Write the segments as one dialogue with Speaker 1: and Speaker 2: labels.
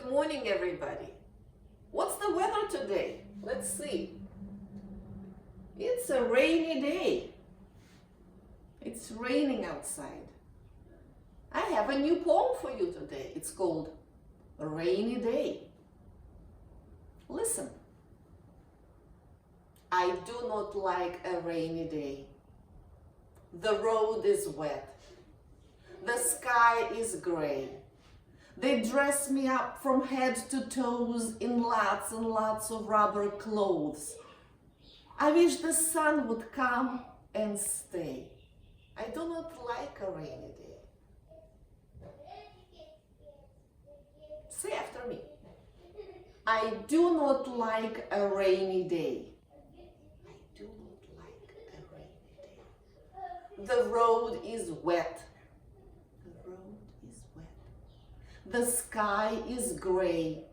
Speaker 1: Good morning, everybody. What's the weather today? Let's see. It's a rainy day. It's raining outside. I have a new poem for you today. It's called A Rainy Day. Listen. I do not like a rainy day. The road is wet. The sky is gray. They dress me up from head to toes in lots and lots of rubber clothes. I wish the sun would come and stay. I do not like a rainy day. Say after me. I do not like a rainy day. I do not like a rainy day. The road is wet. The road is wet. The sky is gray.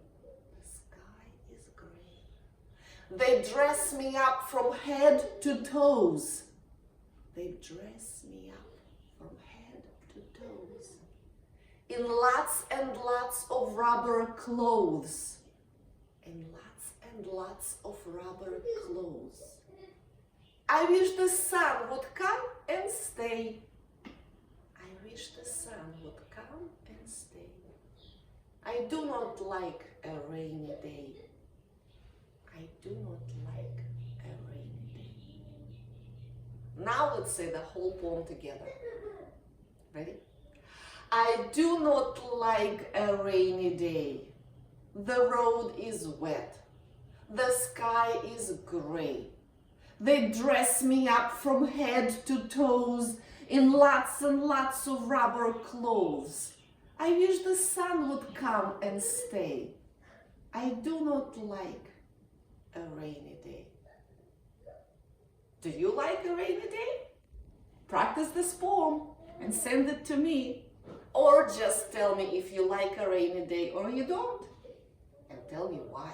Speaker 1: The sky is gray. They dress me up from head to toes. They dress me up from head to toes in lots and lots of rubber clothes. In lots and lots of rubber clothes. I wish the sun would come and stay. I wish the sun would come and stay. I do not like a rainy day. I do not like a rainy day. Now let's say the whole poem together. Ready? I do not like a rainy day. The road is wet. The sky is gray. They dress me up from head to toes in lots and lots of rubber clothes. I wish the sun would come and stay. I do not like a rainy day. Do you like a rainy day? Practice this poem and send it to me. Or just tell me if you like a rainy day or you don't. And tell me why.